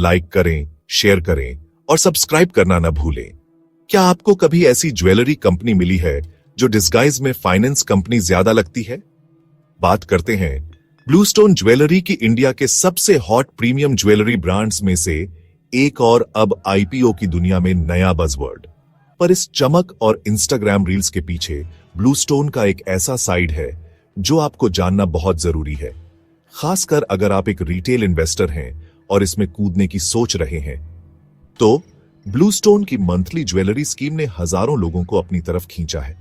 Like करें, share करें और सब्सक्राइब करना न भूलें। क्या आपको कभी ऐसी ज्वेलरी कंपनी मिली है जो डिस्गाइज में फाइनेंस कंपनी ज्यादा लगती है? बात करते हैं ब्लूस्टोन ज्वेलरी की इंडिया के सबसे हॉट प्रीमियम ज्वेलरी ब्रांड्स में से एक और अब आईपीओ की दुनिया में नया बज़वर्ड। पर इस चमक और इंस्टाग्राम रील्स के पीछे ब्लूस्टोन का एक ऐसा साइड है जो आपको जानना बहुत जरूरी है, खासकर अगर आप एक रिटेल इन्वेस्टर हैं और इसमें कूदने की सोच रहे हैं। तो ब्लूस्टोन की मंथली ज्वेलरी स्कीम ने हजारों लोगों को अपनी तरफ खींचा है।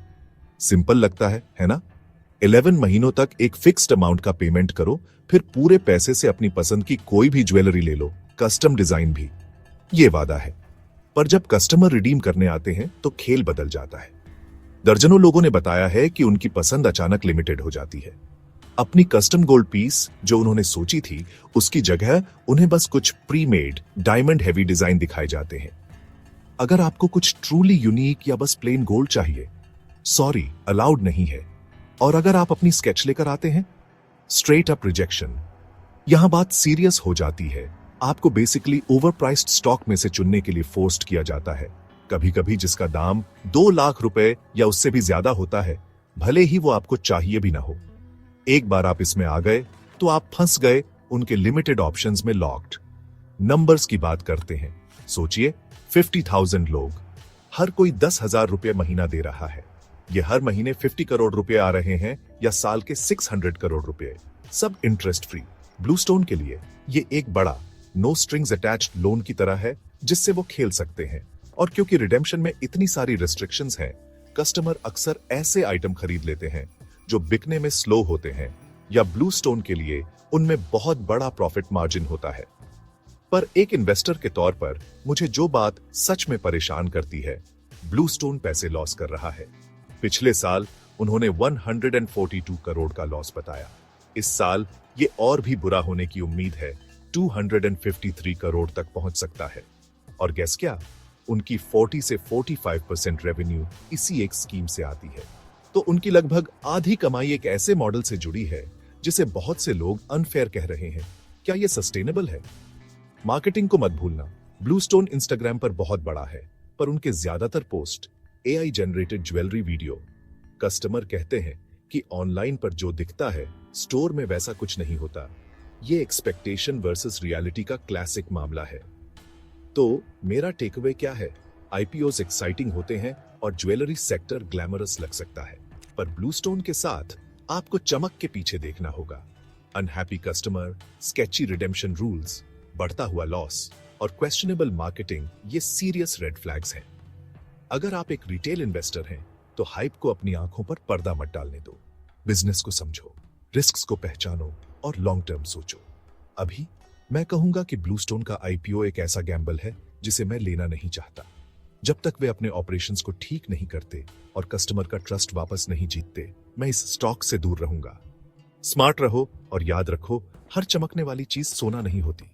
सिंपल लगता है ना? 11 महीनों तक एक फिक्स्ड अमाउंट का पेमेंट करो, फिर पूरे पैसे से अपनी पसंद की कोई भी ज्वेलरी ले लो, कस्टम डिजाइन भी। ये वादा है, पर जब कस्टमर रिडीम करने आते हैं तो खेल बदल जाता है। दर्जनों लोगों ने बताया है कि उनकी पसंद अचानक लिमिटेड हो जाती है। अपनी कस्टम गोल्ड पीस जो उन्होंने सोची थी, उसकी जगह उन्हें बस कुछ pre made diamond heavy design दिखाए जाते हैं। अगर आपको कुछ ट्रूली यूनिक या बस प्लेन गोल्ड चाहिए, सॉरी, अलाउड नहीं है। और अगर आप अपनी स्केच लेकर आते हैं, स्ट्रेट अप रिजेक्शन। यहां बात सीरियस हो जाती है। आपको बेसिकली ओवरप्राइस्ड स्टॉक में से चुनने के लिए फोर्स्ड किया जाता है, कभी कभी जिसका दाम 2 लाख रुपए या उससे भी ज्यादा होता है, भले ही वो आपको चाहिए भी ना हो। एक बार आप इसमें आ गए तो आप फंस गए उनके लिमिटेड ऑप्शंस में, लॉक्ड। नंबर्स की बात करते हैं। सोचिए, 50,000 लोग, हर कोई 10,000 रुपए महीना दे रहा है। ये हर महीने 50 करोड़ रुपए आ रहे हैं या साल के 600 करोड़ रुपए, सब इंटरेस्ट फ्री। ब्लूस्टोन के लिए ये एक बड़ा नो स्ट्रिंग्स अटैच्ड लोन की तरह है जिससे वो खेल सकते हैं। और क्योंकि रिडेम्पशन में इतनी सारी रिस्ट्रिक्शंस हैं, कस्टमर अक्सर ऐसे आइटम खरीद लेते हैं जो बिकने में स्लो होते हैं, या ब्लूस्टोन के लिए उनमें बहुत बड़ा प्रॉफिट मार्जिन होता है। पर एक इन्वेस्टर के तौर पर मुझे जो बात सच में परेशान करती है, ब्लूस्टोन पैसे लॉस कर रहा है। पिछले साल उन्होंने 142 करोड़ का लॉस बताया। इस साल ये और भी बुरा होने की उम्मीद है, 253 करोड़ तक पहुंच सकता है। और गेस क्या? उनकी 40 से 45% रेवेन्यू इसी एक स्कीम से आती है। तो उनकी लगभग आधी कमाई एक ऐसे मॉडल से जुड़ी है जिसे बहुत से लोग अनफेयर कह रहे हैं। क्या यह सस्टेनेबल है? मार्केटिंग को मत भूलना। ब्लूस्टोन इंस्टाग्राम पर बहुत बड़ा है, पर उनके ज्यादातर post AI generated jewellery video. Customer कहते हैं कि ऑनलाइन पर जो दिखता है, स्टोर में वैसा कुछ नहीं होता। ये एक्सपेक्टेशन वर्सेस रियलिटी का क्लासिक मामला है। तो मेरा टेकअवे क्या है? आईपीओस एक्साइटिंग होते हैं और ज्वेलरी सेक्टर ग्लैमरस लग सकता है, पर ब्लूस्टोन के साथ आपको चमक के पीछे देखना होगा। Unhappy customer, sketchy redemption rules, बढ़ता हुआ लॉस और क्वेश्चनेबल मार्केटिंग, ये सीरियस रेड फ्लैग्स हैं। अगर आप एक रिटेल इन्वेस्टर हैं तो हाइप को अपनी आंखों पर पर्दा मत डालने दो। बिजनेस को समझो, रिस्क्स को पहचानो और लॉन्ग टर्म सोचो। अभी मैं कहूंगा कि ब्लूस्टोन का आईपीओ एक ऐसा गैम्बल है जिसे मैं लेना नहीं चाहता। जब तक वे अपने ऑपरेशंस को ठीक नहीं करते और कस्टमर का ट्रस्ट वापस नहीं जीतते, मैं इस स्टॉक से दूर रहूंगा। स्मार्ट रहो और याद रखो, हर चमकने वाली चीज सोना नहीं होती।